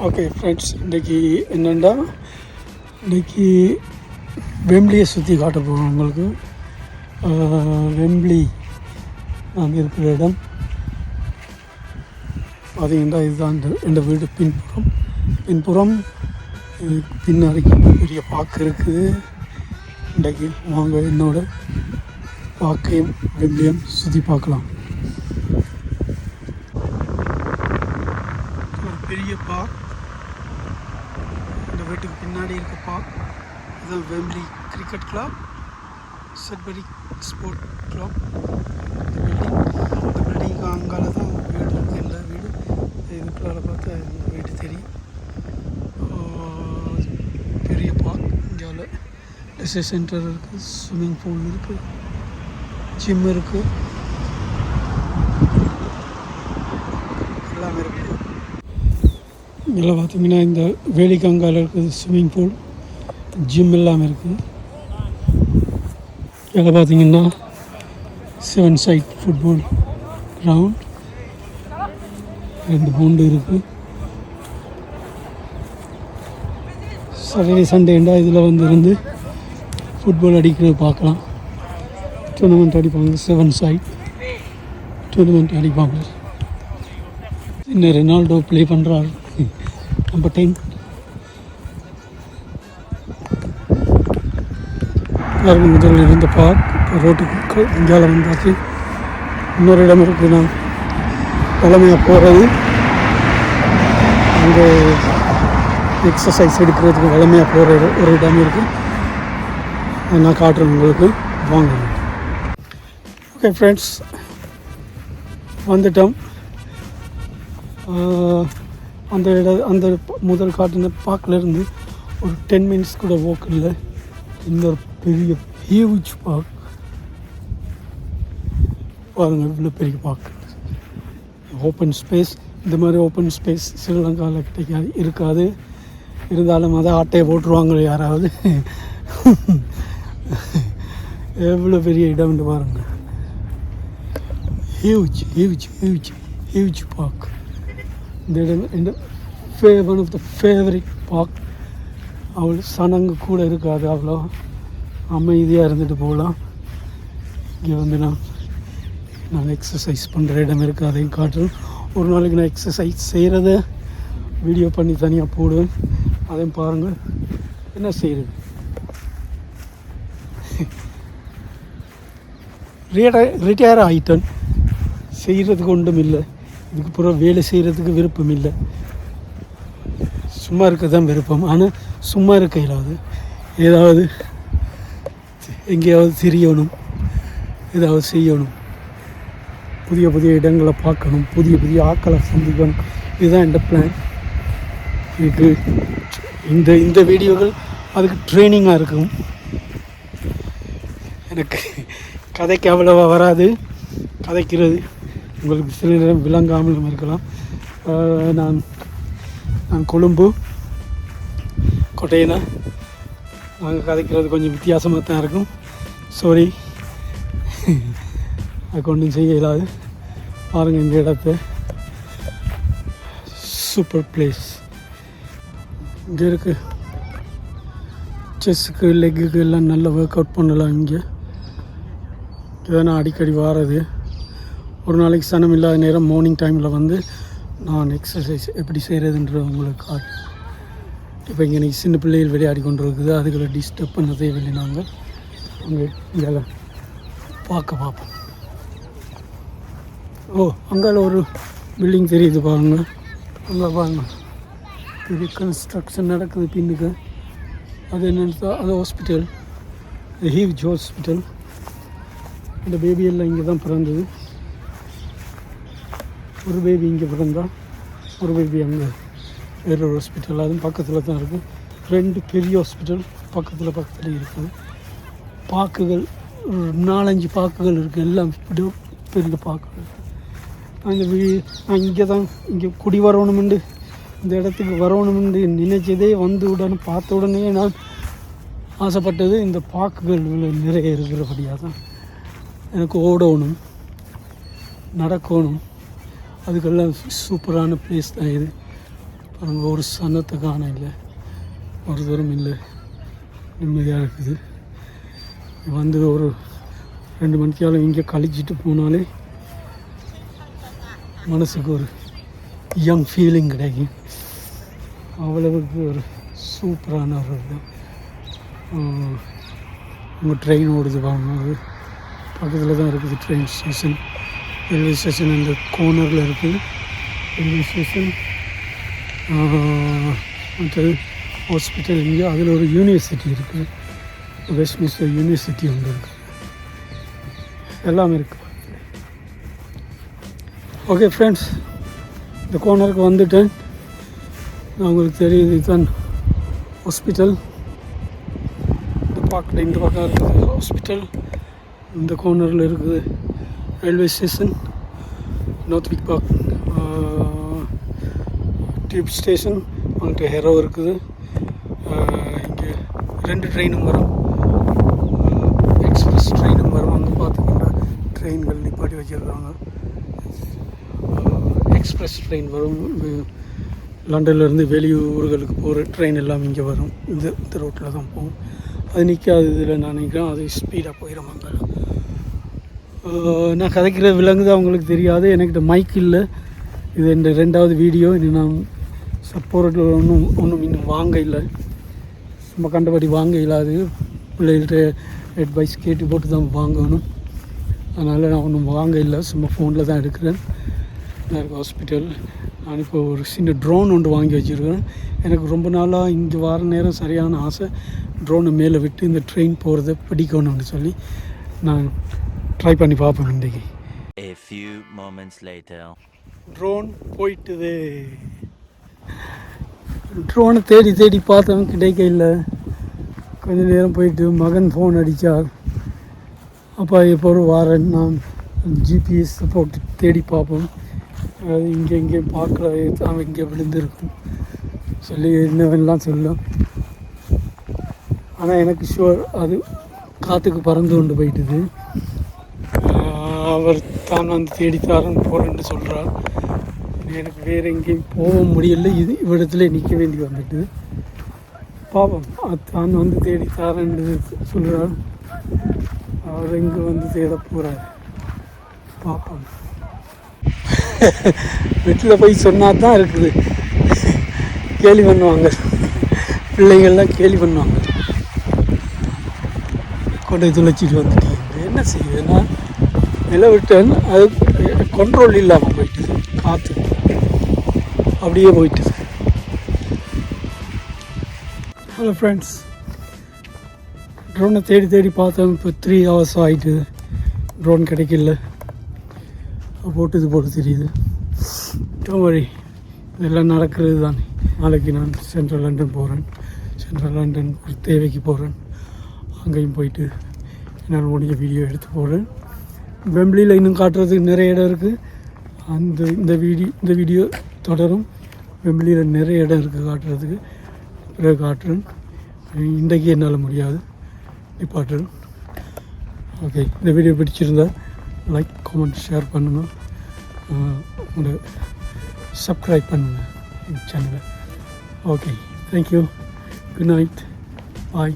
Okay friends, இன்றைக்கி என்னென்னா இன்றைக்கி வெம்ப்ளியை சுற்றி காட்ட போகிறோம் உங்களுக்கு. வெம்ப்ளி நாங்கள் இருக்கிற இடம் பார்த்தீங்கன்னா இதுதான் இந்த வீடு பின்புறம் பின்னாடி பெரிய பார்க் இருக்குது. இன்றைக்கி வாங்க என்னோட பார்க்கையும் வெம்ப்ளியும் சுற்றி பார்க்கலாம். ஒரு பெரிய பார்க், இந்த வீட்டுக்கு பின்னாடி இருக்க பார்க் இதுதான் Wembley cricket club, Sudbury sport club. இந்த பில்டிங்க்கு அங்கால தான் வீடு இருக்குது. இந்த வீடு இதுக்குள்ளால பார்த்தா இந்த வீடு தெரியும். பெரிய பார்க், இங்கே ரெசர்ச் சென்டர் இருக்குது, ஸ்விம்மிங் பூல் இருக்குது, ஜிம் இருக்குது, எல்லாமே இருக்குது. இதில் பார்த்திங்கன்னா இந்த வேலிக்கங்கால இருக்குது ஸ்விம்மிங் பூல், ஜிம் எல்லாமே இருக்குது. இதில் பார்த்திங்கன்னா 7 சைட் ஃபுட்பால் கிரவுண்ட், 2 பவுண்டு இருக்குது. சாட்டர்டே சண்டேண்டா இதில் இருந்து ஃபுட்பால் அடிக்கிறது பார்க்கலாம். டூர்னமெண்ட் அடிப்பாங்க, 7 சைட் டூர்னமெண்ட் அடிப்பாங்க. இன்னும் ரெனால்டோ ப்ளே பண்ணுறாரு, நம்பர் 10. முதல் இருந்த பார்க் இப்போ ரோட்டுக்கு இந்தியாவில் வந்தாச்சு. இன்னொரு இடம் இருக்குது, நான் தலைமையாக போகிறது. அங்கே எக்ஸசைஸ் எடுக்கிறதுக்கு வளமையாக போகிற ஒரு இடம் இருக்குது. அதை நான் காட்டுறேன் உங்களுக்கு, வாங்க. ஓகே ஃப்ரெண்ட்ஸ், வந்துட்டோம். அந்த முதல் காட்டின பார்க்கிலேருந்து ஒரு 10 மினிட்ஸ் கூட வாக் இல்லை. இந்த ஒரு பெரிய ஹியூஜ் பார்க் பாருங்கள், இவ்வளோ பெரிய பார்க். ஓப்பன் ஸ்பேஸ், இந்த மாதிரி ஓப்பன் ஸ்பேஸ் ஸ்ரீலங்காவில் கிடைக்காது, இருக்காது. இருந்தாலும் அதை ஆட்டையை போட்டுருவாங்க யாராவது. எவ்வளோ பெரிய இடம்னு பாருங்கள். Huge huge huge huge park. இந்த இடம் இந்த one of the favourite park. அவ்வளோ சனங்க கூட இருக்காது, அவ்வளோ அமைதியாக இருந்துட்டு போகலாம். இங்கே நான் எக்ஸசைஸ் பண்ணுற இடம் இருக்குது, அதையும் காட்டுறேன். ஒரு நாளைக்கு நான் எக்ஸசைஸ் செய்கிறத வீடியோ பண்ணி தனியாக போடுவேன், அதையும் பாருங்கள். என்ன செய்கிறது, ரிட்டையர் ஆகிட்டேன், செய்கிறதுக்கு ஒன்றும் இல்லை. இதுக்கு பிறகு வேலை செய்கிறதுக்கு விருப்பம் இல்லை, சும்மா இருக்க தான் விருப்பம். ஆனால் சும்மா இருக்க இல்லாது, ஏதாவது எங்கேயாவது தெரியணும், ஏதாவது செய்யணும், புதிய புதிய இடங்களை பார்க்கணும், புதிய புதிய ஆட்களை சந்திக்கணும். இதுதான் என் பிளான். இதுக்கு இந்த வீடியோக்கள் அதுக்கு ட்ரைனிங்காக இருக்கும். எனக்கு கதைக்கு அவ்வளோவா வராது, கதைக்கிறது உங்களுக்கு சில நேரம் விளங்காமலும் இருக்கலாம். நான் கொழும்பு கொட்டையினா, நாங்கள் கதைக்கிறது கொஞ்சம் வித்தியாசமாக தான் இருக்கும். சாரி, அது ஒன்றும் செய்ய இயலாது. பாருங்கள் இந்த இடத்த, சூப்பர் பிளேஸ். இங்கே இருக்குது செஸ்ஸுக்கு லெக்குக்கு எல்லாம் நல்ல ஒர்க் அவுட் பண்ணலாம். இங்கே நான் அடிக்கடி வாரது. ஒரு நாளைக்கு சனம் இல்லாத நேரம் மார்னிங் டைமில் நான் எக்ஸசைஸ் எப்படி செய்கிறதுன்ற உங்களுக்கு காட்டு. இப்போ இங்கே சின்ன பிள்ளைகள் விளையாடி கொண்டு இருக்குது, அதுகளை டிஸ்டர்ப் பண்ண தேவையில்லை. நாங்கள் அங்கே இங்கே பார்ப்போம். அங்கால ஒரு பில்டிங் தெரியுது பாருங்கள், அங்கே பாருங்கள், பெரிய கன்ஸ்ட்ரக்ஷன் நடக்குது பின்னுக்கு. அது என்னென்னு, அது ஹாஸ்பிட்டல், ஹியூஜ் ஹாஸ்பிட்டல். இந்த பேபி எல்லாம் இங்கே தான் பிறந்தது. ஒரு பேபி இங்கே பிறந்தா, ஒரு பேபி அங்கே வேறொரு ஹாஸ்பிட்டல், அதுவும் பக்கத்தில் தான் இருக்குது. 2 பெரிய ஹாஸ்பிட்டல் பக்கத்தில் இருக்குது. பார்க்குகள் 4-5 பார்க்குகள் இருக்குது, எல்லாம் பெரிய பார்க்குகள். நான் இங்கே குடி வரணுமெண்டு, இந்த இடத்துக்கு வரணுமெண்டு நினைச்சதே, பார்த்த உடனே நான் ஆசைப்பட்டது இந்த பார்க்குகள் நிறைய இருக்கிறபடியாக தான். எனக்கு ஓடணும், நடக்கணும், அதுக்கெல்லாம் சூப்பரான பிளேஸ் தான் இது. பாருங்க, ஒரு சனத்தை காண இல்லை, ஒரு தூரம் இல்லை, நிம்மதியாக இருக்குது. வந்து ஒரு 2 மணிக்காலும் இங்கே கழிச்சிட்டு போனாலே மனசுக்கு ஒரு யங் ஃபீலிங் கிடைக்கும். அவ்வளவுக்கு ஒரு சூப்பரான ஒரு இது. உங்கள் ட்ரெயின் ஓடுது வாங்க, அது பக்கத்தில் தான் இருக்குது ட்ரெயின் ஸ்டேஷன். ரயில்வே ஸ்டேஷன் அந்த கோர்னரில் இருக்குது ரயில்வே ஸ்டேஷன். மற்றது ஹாஸ்பிட்டல் இங்கே, அதில் ஒரு யூனிவர்சிட்டி இருக்குது, வெஸ்ட்மின்ஸ்டர் யூனிவர்சிட்டி ஒன்று இருக்குது, எல்லாமே இருக்குது. ஓகே ஃப்ரெண்ட்ஸ், இந்த கோர்னருக்கு வந்துட்டேன். நான் உங்களுக்கு தெரியுது, இதுதான் ஹாஸ்பிட்டல். இந்த பக்கம் இருக்குது ஹாஸ்பிட்டல், இந்த கோர்னரில் இருக்குது railway station, Northwick Park tube station. அங்கிட்ட ஹெரோ இருக்குது. இங்கே 2 ட்ரெயினும் வரும், எக்ஸ்பிரஸ் ட்ரெயினும் வரும். அங்கே பார்த்துக்கிட்டா ட்ரெயின்கள் நிப்பாட்டி வச்சுருக்காங்க. எக்ஸ்பிரஸ் ட்ரெயின் வரும், லண்டன்லேருந்து வெளியூர்களுக்கு போகிற ட்ரெயின் எல்லாம் இங்கே வரும். இந்த ரோட்டில் தான் போகும். அது நிற்காது இதில், நான் நினைக்கிறேன் அது ஸ்பீடாக போயிடும். அங்கே நான் கதைக்கிற விலங்குது அவங்களுக்கு தெரியாது, என்கிட்ட மைக் இல்லை. இது இந்த 2வது வீடியோ. இன்னும் நான் சப்போர்ட் ஒன்றும் இன்னும் வாங்க இல்லை, சும்மா கண்டபடி வாங்க இல்லாது. பிள்ளைகள்கிட்ட அட்வைஸ் கேட்டு போட்டு தான் வாங்கணும். அதனால் நான் ஒன்றும் வாங்க இல்லை, சும்மா ஃபோனில் தான் எடுக்கிறேன். நான் ஹாஸ்பிட்டல். நான் இப்போ ஒரு சின்ன ட்ரோன் ஒன்று வாங்கி வச்சுருக்கேன். எனக்கு ரொம்ப நாளாக இங்கே வர நேரம் சரியான ஆசை, ட்ரோனை மேலே விட்டு இந்த ட்ரெயின் போகிறத பிடிக்கணும்னு சொல்லி நான் ட்ரை பண்ணி பார்ப்பேன் இன்றைக்கி. A few moments later. Drone போயிட்டுது. ட்ரோனை தேடி தேடி பார்த்தவன் கிடைக்க இல்லை. கொஞ்சம் நேரம் போயிட்டு மகன் ஃபோன் அடித்தார். அப்பா எப்போ வாரேன், நான் ஜிபிஎஸ் போட்டு தேடி பார்ப்போம், அது இங்கே பார்க்கல, அவன் இங்கே விழுந்திருக்கும் சொல்லி என்னவெல்லாம் சொல்லும். ஆனால் எனக்கு ஷுவர் அது காற்றுக்கு பறந்து கொண்டு போயிட்டுது. அவர் தான் வந்து தேடித்தாரன்னு போகிறேன்னு சொல்கிறார். எனக்கு வேறு எங்கேயும் போக முடியல, இது இவ்விடத்துல நிற்க வேண்டி வந்துட்டு. பாவம், தான் வந்து தேடித்தாரன்னு சொல்கிறார். அவர் எங்கே வந்து தேட போகிறார் பார்ப்போம். வீட்டில் போய் சொன்னால் தான் இருக்குது, கேலி பண்ணுவாங்க பிள்ளைகள்லாம், கேலி பண்ணுவாங்க. கொண்டை துளைச்சிட்டு வந்துட்டேன். என்ன செய்வேன்னா நில விட்டேன், அது கண்ட்ரோல் இல்லாமல் போயிட்டுது, காற்று அப்படியே போயிட்டுது. ஹலோ ஃப்ரெண்ட்ஸ், ட்ரோனை தேடி தேடி பார்த்தேன். இப்போ 3 hours ஆகிட்டு ட்ரோன் கிடைக்கல. போட்டு தெரியுது. டோன்ட் வரி, இதெல்லாம் நடக்கிறது தானே. நாளைக்கு நான் சென்ட்ரல் லண்டன் போகிறேன். சென்ட்ரல் லண்டன் ஒரு தேவைக்கு போகிறேன். அங்கேயும் போயிட்டு என்னால் முடிஞ்ச வீடியோ எடுத்து போகிறேன். வெம்பிளியில் இன்னும் காட்டுறதுக்கு நிறைய இடம் இருக்குது. இந்த வீடியோ தொடரும். வெம்பிளியில் நிறைய இடம் இருக்குது காட்டுறதுக்கு, பிறகு காட்டுறேன். இன்றைக்கு என்னால் முடியாது, நிப்பாட்டுறேன். ஓகே, இந்த வீடியோ பிடிச்சிருந்தா லைக், கமெண்ட், ஷேர் பண்ணுங்கள். உங்களை சப்ஸ்கிரைப் பண்ணுங்கள் என் சேனலை. ஓகே, தேங்க்யூ, குட் நைட், பாய்.